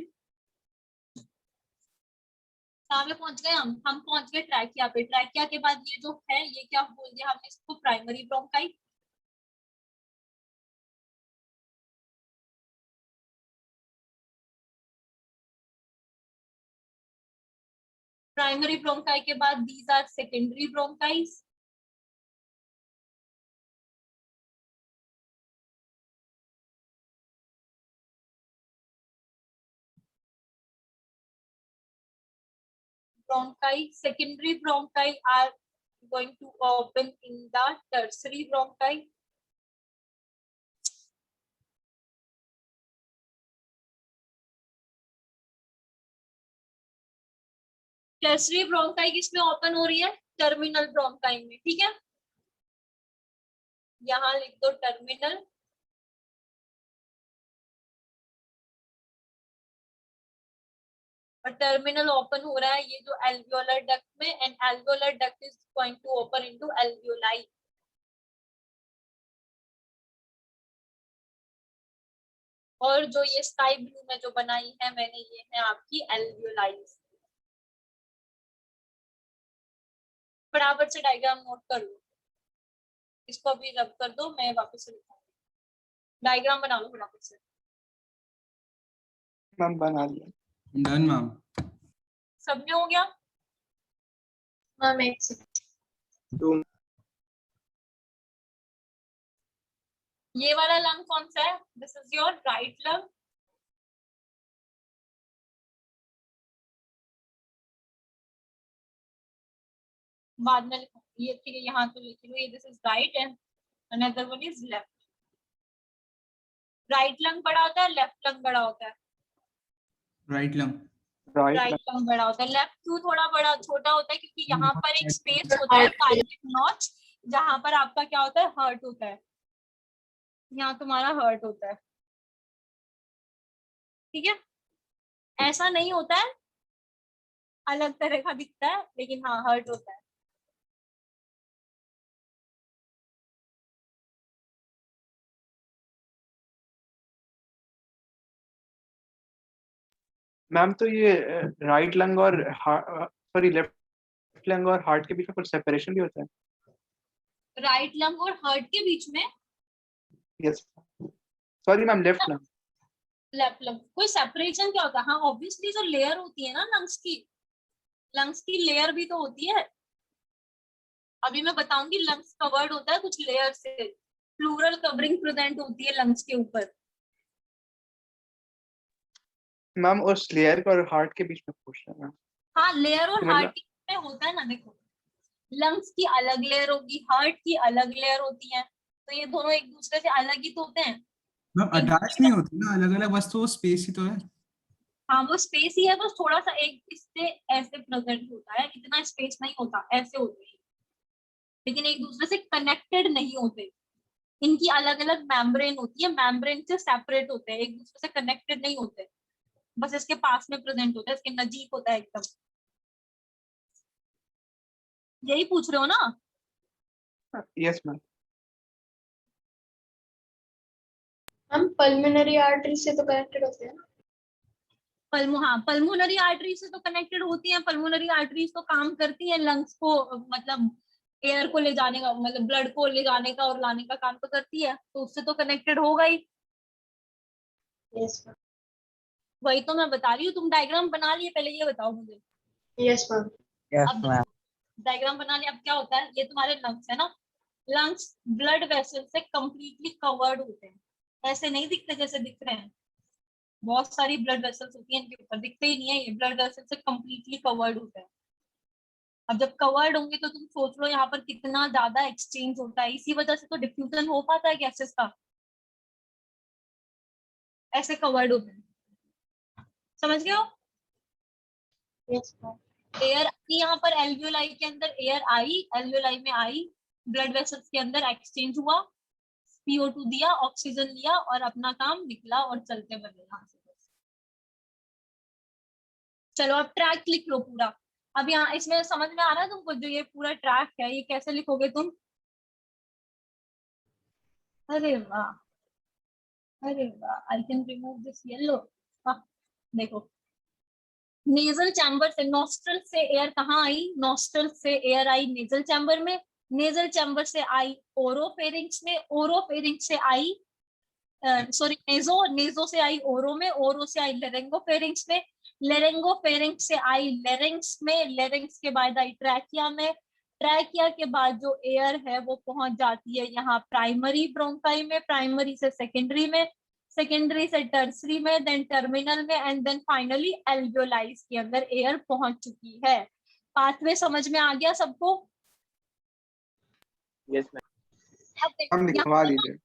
सामने पहुंच गए हम पहुंच गए ट्रैकिया पे। ट्रैकिया के बाद ये जो है ये क्या बोल दिया हमने, इसको प्राइमरी ब्रोंकाई। प्राइमरी ब्रोंकाई के बाद these are secondary bronchi. Bronchi, secondary bronchi are going to open in the tertiary bronchi. Tertiary bronchi किसमें ओपन हो रही है, टर्मिनल ब्रोंकाई में। ठीक है, यहां लिख दो टर्मिनल, और टर्मिनल ओपन हो रहा है ये जो एल्वियोलर डक्ट में, and alveolar duct is going to open into alveoli. और जो ये स्काई ब्लू में जो बनाई है मैंने, ये है आपकी alveoli. फटाफट से डायग्राम नोट कर लो, इसको अभी रब कर दो, मैं वापस से लिखूंगी. डायग्राम बना लो फटाफट से. मैम बना लिया. Done ma'am. सबने हो गया? मैम एक सेकंड. तो ये वाला लंग कौन सा है? This is your right lung. बाद में ये फिर यहाँ तो लिख लो, ये this is right and another one is left. Right lung बड़ा होता है, लेफ्ट लंग बड़ा होता है? Right lung. Right right lung बड़ा होता है. लेफ्ट क्यों थोड़ा बड़ा छोटा होता है? क्योंकि यहाँ पर एक स्पेस होता है कार्डियक नॉच, जहां पर आपका क्या होता है, हार्ट होता है. यहाँ तुम्हारा हार्ट होता है, ठीक है? ऐसा नहीं होता है, अलग तरह का दिखता है, लेकिन हाँ हार्ट होता है. मैम तो ये राइट लंग और सॉरी लेफ्ट लंग और हार्ट के बीच में कुछ सेपरेशन भी होता है? राइट लंग और हार्ट के बीच में? Yes. Sorry ma'am, left lung. Left lung कोई सेपरेशन क्या होता है? हाँ ऑब्वियसली जो लेयर होती है ना लंग्स की लेयर भी तो होती है. अभी मैं बताऊंगी. लंग्स कवर्ड होता है कुछ लेयर से, प्लूरल कवरिंग प्रेजेंट होती है लंग्स के ऊपर. मैम उस लेयर और हार्ट के बीच में पूछ रहा हूँ. हाँ लेयर और मतलब- हार्ट में होता है ना. देखो लंग्स की अलग लेयर होगी, हार्ट की अलग लेयर होती है, तो ये दोनों एक दूसरे से अलग ही तो होते हैं. मैम अटैच नहीं होती ना, अलग अलग, बस तो स्पेस ही तो है. हाँ वो स्पेस ही है, बस थोड़ा सा एक इससे ऐसे प्रेजेंट होता है, इतना स्पेस नहीं होता, ऐसे होते हैं, लेकिन एक दूसरे से कनेक्टेड नहीं होते. इनकी अलग अलग मेम्ब्रेन होती है, मेम्ब्रेन से सेपरेट होते हैं, एक दूसरे से कनेक्टेड नहीं होते, बस इसके पास में प्रेजेंट होता है, इसके नजदीक होता है एकदम. यही पूछ रहे हो ना? Yes ma'am. हम पल्मोनरी आर्टरी से तो कनेक्टेड होते हैं ना. पल्मोनरी आर्टरी से तो कनेक्टेड होती हैं. पल्मोनरी आर्टरीज तो काम करती हैं लंग्स को, मतलब एयर को ले जाने का, मतलब ब्लड को ले जाने का और लाने का काम तो करती है, तो उससे तो कनेक्टेड होगा ही. Yes ma'am. वही तो मैं बता रही हूँ. तुम डायग्राम बना लिए? पहले ये बताओ मुझे. Yes ma'am. यस अब मैम. डायग्राम बना लिया. अब क्या होता है, ये तुम्हारे लंग्स है ना. लंग्स ब्लड वेसल से कंप्लीटली कवर्ड होते हैं. ऐसे नहीं दिखते जैसे दिख रहे हैं. बहुत सारी ब्लड वेसल्स होती हैं इनके ऊपर, दिखते ही नहीं है. ये ब्लड वेसल से कंप्लीटली कवर्ड होते हैं. अब जब कवर्ड होंगे तो तुम सोच लो यहाँ पर कितना ज्यादा एक्सचेंज होता है. इसी वजह से तो डिफ्यूजन हो पाता है गैसेस का, ऐसे कवर्ड होते हैं. समझ गए हो? Yes ma'am. एयर यहाँ पर एल्वियोलाई के अंदर एयर आई, एल्वियोलाई में आई, ब्लड वेसल्स के अंदर एक्सचेंज हुआ, CO2 दिया, ऑक्सीजन लिया और अपना काम निकला और चलते बने यहाँ से. चलो अब ट्रैक लिख लो पूरा. अब यहाँ इसमें समझ में आ रहा है तुमको? जो ये पूरा ट्रैक है ये कैसे लिखोगे तुम? अरे वाह, अरे वाह. I can remove this yellow. देखो नेजल चैम्बर से, नॉस्ट्रल से एयर कहाँ आई? नॉस्ट्रल से एयर आई नेजल चैम्बर में, नेजल चैम्बर से आई ओरोफेरिंक्स में, ओरोफेरिंक्स से आई सॉरी नेजो से आई ओरो में, ओरो से आई लेरेंगोफेरिंक्स में, लेरेंगोफेरिंक्स से आई लेरिंग्स में, लेरिंग्स के बाद आई ट्रैकिया में, ट्रैकिया के बाद जो एयर है वो पहुंच जाती है यहाँ प्राइमरी ब्रोंकाई में, प्राइमरी से सेकेंडरी में, सेकेंडरी से टर्सरी में, देन टर्मिनल में एंड देन फाइनली एल्वियोलाइज के अंदर एयर पहुंच चुकी है. पाथवे समझ में आ गया सबको? Yes ma'am. अब देखो, हम लिखवा यहाँ पर दीजिए.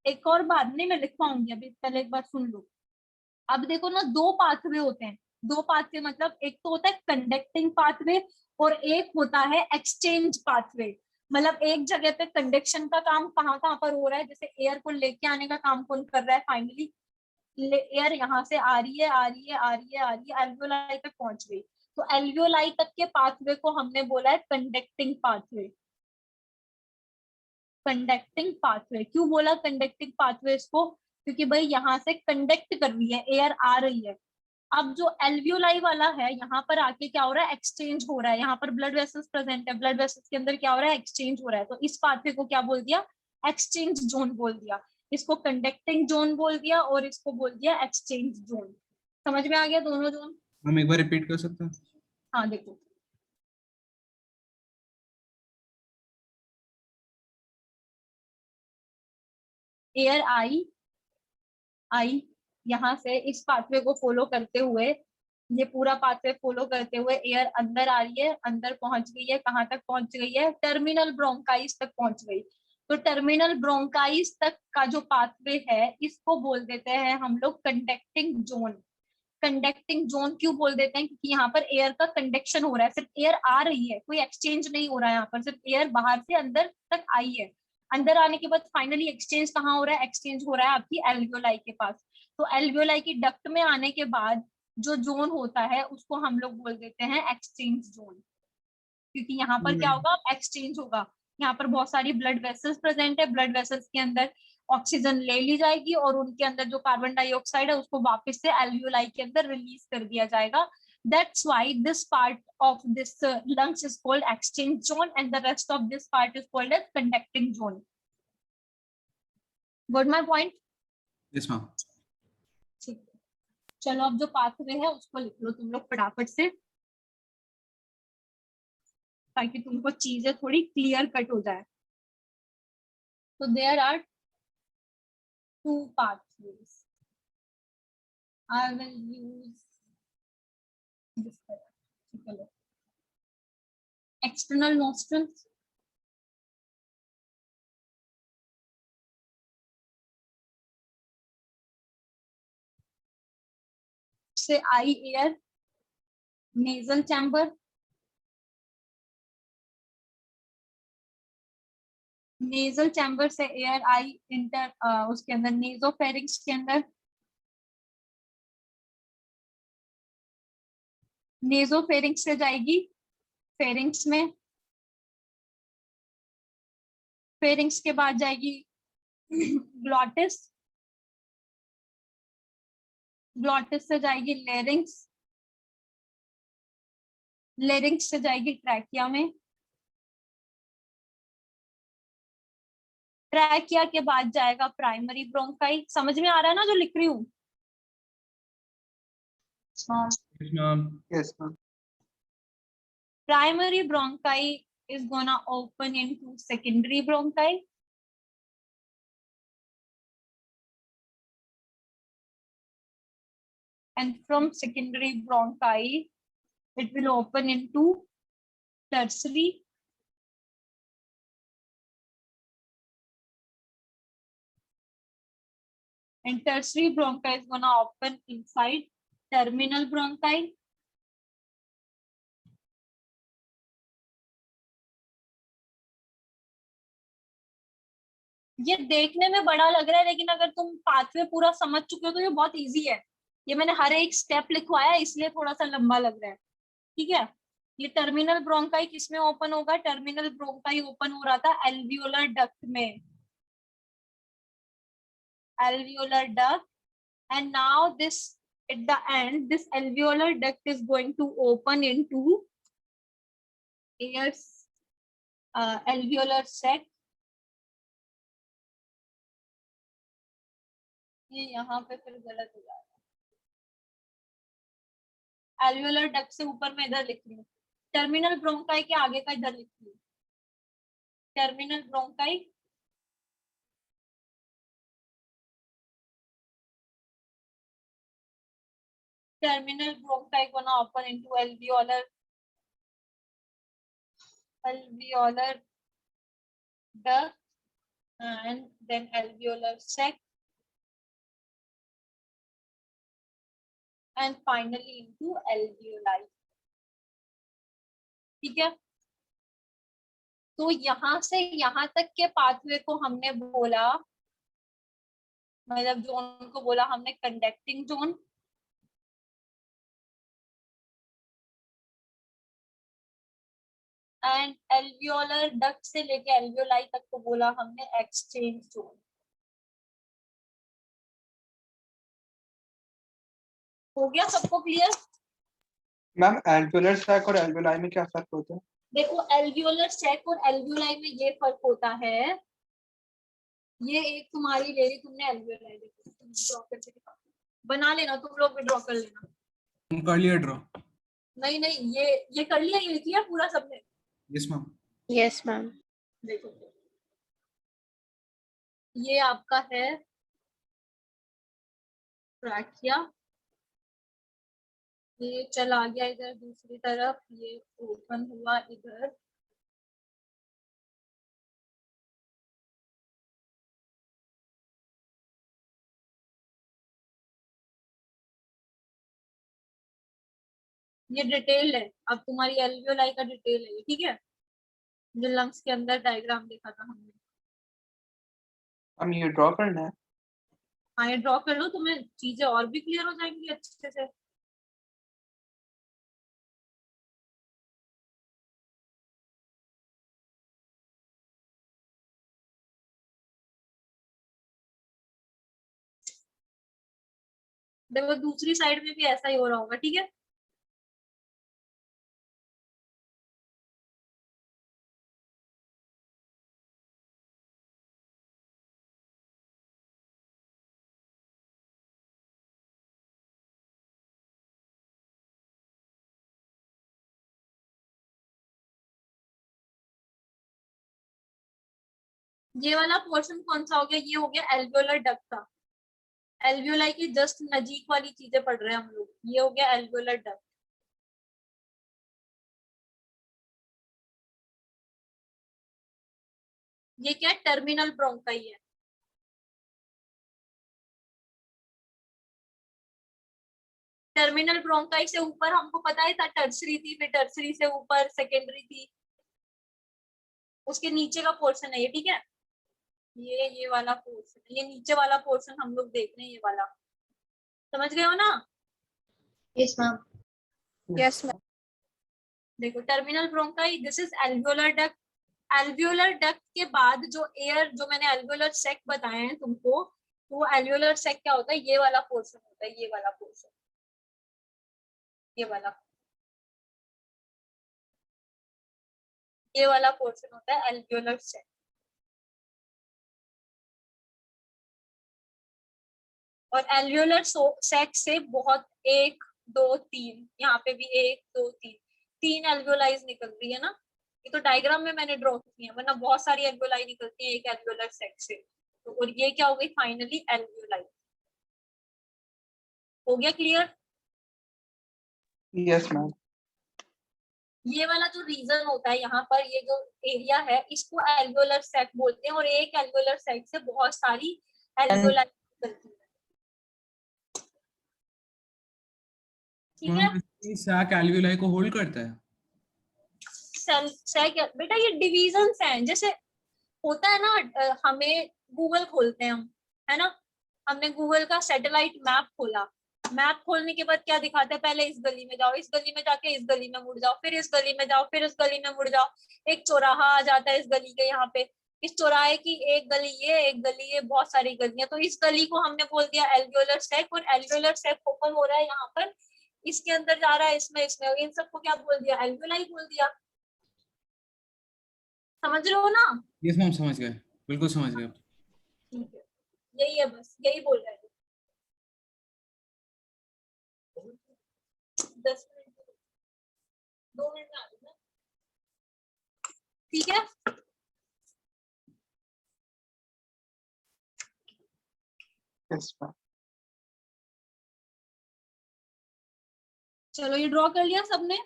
एक और बात नहीं मैं लिखवाऊंगी अभी, पहले एक बार सुन लो. अब देखो ना, दो पाथवे होते हैं. दो पाथवे मतलब एक तो होता है कंडक्टिंग पाथवे और एक होता है एक्सचेंज पाथवे. मतलब एक जगह पे कंडक्शन का काम कहाँ कहाँ पर हो रहा है, जैसे एयर को लेके आने का काम कौन कर रहा है? फाइनली एयर यहाँ से आ रही है, आ रही है, आ रही है, आ रही है, एल्वियोलाई तक पहुंच गई. तो एल्वियोलाई तक के पाथवे को हमने बोला है कंडक्टिंग पाथवे। कंडक्टिंग पाथवे क्यों बोला कंडक्टिंग पाथवे इसको? क्योंकि भाई यहाँ से कंडक्ट कर रही है, एयर आ रही है। अब जो एल्वियोलाई वाला है, यहाँ पर आके क्या हो रहा है, एक्सचेंज हो रहा है। यहाँ पर ब्लड वेसल्स प्रेजेंट है, ब्लड वेसल्स के अंदर क्या हो रहा है, एक्सचेंज हो रहा है। तो इस पाथवे को क्या बोल दिया, एक्सचेंज जोन बोल दिया। इसको कंडक्टिंग जोन बोल दिया और इसको बोल दिया एक्सचेंज जोन। समझ में आ गया दोनों जोन? हम एक बार रिपीट कर सकते हैं? हाँ देखो, एयर आई यहाँ से इस पाथवे को फॉलो करते हुए, ये पूरा पाथवे फॉलो करते हुए एयर अंदर आ रही है, अंदर पहुंच गई है। कहाँ तक पहुंच गई है, टर्मिनल ब्रोंकाइस तक पहुंच गई। तो टर्मिनल ब्रोंकाइस तक का जो पाथवे है, इसको बोल देते हैं हम लोग कंडक्टिंग जोन। कंडक्टिंग जोन क्यों बोल देते हैं? क्योंकि यहाँ पर एयर का कंडक्शन हो रहा है, सिर्फ एयर आ रही है, कोई एक्सचेंज नहीं हो रहा है। यहाँ पर सिर्फ एयर बाहर से अंदर तक आई है। अंदर आने के बाद फाइनली एक्सचेंज कहाँ हो रहा है, एक्सचेंज हो रहा है आपकी एल्वियोलाई के पास। तो एल्वियोलाई की डक्ट में आने के बाद जो जोन होता है उसको हम लोग बोल देते हैं एक्सचेंज जोन। क्योंकि यहाँ पर क्या होगा, एक्सचेंज होगा। यहाँ पर बहुत सारी ब्लड वेसल्स प्रेजेंट है, ब्लड वेसल्स के अंदर ऑक्सीजन ले ली जाएगी और उनके अंदर जो कार्बन डाइऑक्साइड है उसको वापस से एल्वियोलाई के अंदर रिलीज कर दिया जाएगा। That's why this part of this lungs is called exchange zone and the rest of this part is called as conducting zone. Got my point? Yes ma'am. ठीक है, चलो अब जो पाथवे है उसको लिख लो तुम लोग फटाफट से, ताकि तुमको चीजें थोड़ी क्लियर कट हो जाए। तो there are two pathways. I will use this color. External nostrils, से आई air, nasal chamber, nasal chamber से एयर आई इंटर उसके अंदर नेजोफेरिंक्स के अंदर, नेजोफेरिंक्स से जाएगी फेरिंक्स में, फेरिंक्स के बाद जाएगी ग्लॉटिस, ग्लॉटिस से जाएगी लेरिंक्स, लेरिंक्स से जाएगी ट्रैकिया में, ट्रैकिया के बाद जाएगा प्राइमरी ब्रोंकाई। समझ में आ रहा है ना जो लिख रही हूँ? Yes ma'am. Primary bronchi is gonna open into secondary bronchi. And from secondary bronchi, it will open into tertiary. And tertiary bronchi is gonna open inside terminal bronchi. ये देखने में बड़ा लग रहा है, लेकिन अगर तुम पाथवे पूरा समझ चुके हो तो ये बहुत इजी है। ये मैंने हर एक स्टेप लिखवाया इसलिए थोड़ा सा लंबा लग रहा है, ठीक है। ये टर्मिनल ब्रोंकाई किसमें ओपन होगा? टर्मिनल ब्रोंकाई ओपन हो रहा था एल्वियोलर डक्ट में, alveolar duct, and now this at the end this alveolar duct is going to open into air alveolar sac. ये यहाँ पे फिर गलत हो जाएगा, alveolar duct से ऊपर मैं इधर लिख रही हूँ, टर्मिनल ब्रोंकाई के आगे का इधर लिख रही हूँ, terminal bronchi terminal bronchi gonna open into alveolar duct and then alveolar sac and finally into alveoli. ठीक है, तो यहाँ से यहाँ तक के पाथवे को हमने बोला, मतलब जोन को बोला हमने conducting zone, and alveolar duct से लेके एल्वियोलाई तक को बोला हमने एक्सचेंज जोन। हो गया सबको क्लियर? मैम एल्वियोलर सैक और एल्वियोलाई में क्या फर्क होता है? देखो एल्वियोलर सैक और एल्वियोलाई में ये फर्क होता है, ये एक तुम्हारी ले ली तुमने एल्वियोलाई, देखो तुम ड्रॉ करके दिखाओ, बना लेना तुम लोग भी ड्रॉ कर लेना। कर लिया ड्रॉ। नहीं नहीं ये कर लिया, ये किया पूरा सबने? Yes ma'am. Yes ma'am. देखो ये आपका है ट्रैकिया, ये चला गया इधर दूसरी तरफ, ये ओपन हुआ इधर, ये डिटेल है अब तुम्हारी एल्वियोलाई का डिटेल है ये, ठीक है, जो लंग्स के अंदर डायग्राम देखा था हमने। हम ये ड्रॉ करना है? हाँ ये ड्रॉ कर लो, तुम्हें चीजें और भी क्लियर हो जाएंगी अच्छे से। देखो दूसरी साइड में भी ऐसा ही हो रहा होगा, ठीक है। ये वाला पोर्शन कौन सा हो गया? ये हो गया एल्वियोलर डक्ट का, एल्वियोलाई की जस्ट नजीक वाली चीजें पढ़ रहे हैं हम लोग, ये हो गया एल्वियोलर डक्ट। ये क्या है? टर्मिनल ब्रोंकाई है। टर्मिनल ब्रोंकाई से ऊपर हमको पता है था टर्सरी थी, फिर टर्सरी से ऊपर सेकेंडरी थी, उसके नीचे का पोर्शन है ये, ठीक है। ये वाला पोर्शन, ये नीचे वाला पोर्शन हम लोग देख रहे हैं, ये वाला, समझ गए हो ना? Yes ma'am. Yes ma'am. देखो terminal bronchi, this is alveolar duct. Alveolar duct के बाद जो एयर, जो मैंने एल्वियोलर सेक बताए हैं तुमको, तो वो एल्वियोलर सेक क्या होता है? ये वाला पोर्शन होता है, ये वाला पोर्शन, ये वाला, ये वाला पोर्शन होता है एल्वियोलर सेक। और एल्वियोलर सेक से बहुत, एक दो तीन, यहाँ पे भी एक दो तीन, तीन एल्वियोलाइज निकल रही है ना, ये तो डायग्राम में मैंने ड्रॉ की है, वरना बहुत सारी एल्वियोलाई निकलती है एक एल्वियोलर सेक से। तो और ये क्या हो गई फाइनली? एल्वियोलाई। हो गया क्लियर? Yes ma'am. ये वाला जो रीजन होता है यहाँ पर, ये जो एरिया है, इसको एल्वियोलर सेक बोलते हैं, और एक एल्वियोलर सेक से बहुत सारी एल्वियोलाई निकलती है, ठीक है। सैक एल्वियोलाई को होल्ड करता है। सेल सेक बेटा ये डिविजन्स हैं, जैसे होता है ना, हमें गूगल खोलते हैं हम, है ना, हमने गूगल का सैटेलाइट मैप खोला, मैप खोलने के बाद क्या दिखाता है? पहले इस गली में जाओ, इस गली में जाके इस गली में मुड़ जाओ, फिर इस गली में जाओ, फिर इस गली में मुड़ जाओ, एक चौराहा आ जाता है इस गली के यहाँ पे, इस चौराहे की एक गली ये, एक गली ये, बहुत सारी गलियां, तो इस गली को हमने बोल दिया एल्वियोलर सेक, और एल्वियोलर सेक ओपन हो रहा है यहाँ पर, इसके अंदर जा रहा है, इसमें इसमें, इन सबको क्या बोल दिया? एल्वियोलाई बोल दिया। समझ रहे हो ना? यस मैम समझ गए, बिल्कुल समझ गए। ठीक है, यही है, बस यही बोल रहे हैं। 10 मिनट, 2 मिनट में आ जाना, ठीक है। Yes ma'am. चलो ये ड्रॉ कर लिया सबने?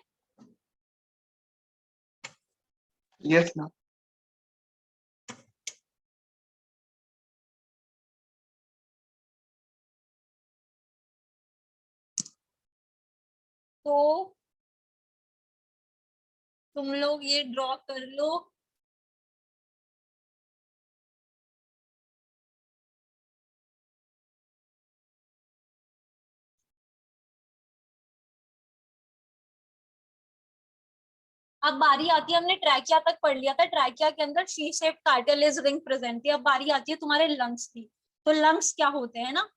Yes ma'am. तो तुम लोग ये ड्रॉ कर लो, अब बारी आती है, हमने ट्रैकिया तक पढ़ लिया था, ट्रैकिया के अंदर she shape cartilage ring present थी। अब बारी आती है तुम्हारे लंग्स की। तो लंग्स क्या होते हैं ना,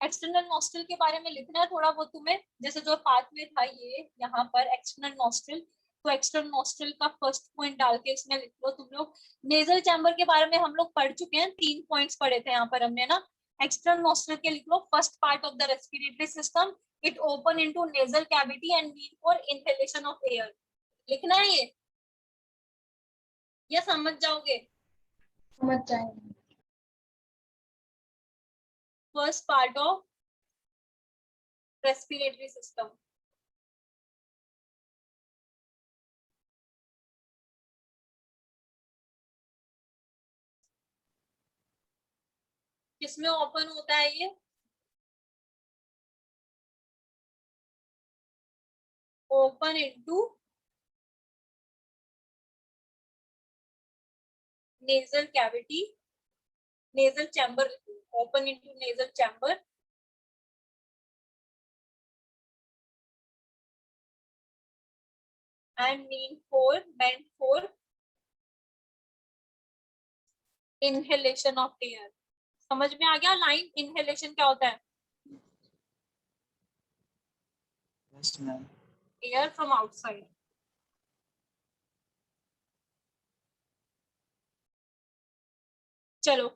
एक्सटर्नल नॉस्ट्रल के बारे में लिखना है थोड़ा बहुत तुम्हें, जैसे जो पार्ट में था ये यहाँ पर एक्सटर्नल नॉस्ट्रल, तो एक्सटर्नल नॉस्ट्रल का फर्स्ट पॉइंट डाल के इसमें लिख लो तुम लोग। नेजल चैम्बर के बारे में हम लोग पढ़ चुके हैं, 3 पॉइंट्स पढ़े थे यहाँ पर हमने ना। एक्सटर्नल नॉस्ट्रल के लिख लो, first part of the respiratory system, it open into nasal cavity and mean for inhalation of air. लिखना है ये समझ जाओगे? समझ जाएंगे। First part of respiratory system. किसमें ओपन होता है ये? Open into nasal cavity, nasal chamber, open into nasal chamber and meant for inhalation of air। समझ में आ गया लाइन? इनहेलेशन क्या होता है? Yes, ma'am. Air from outside. चलो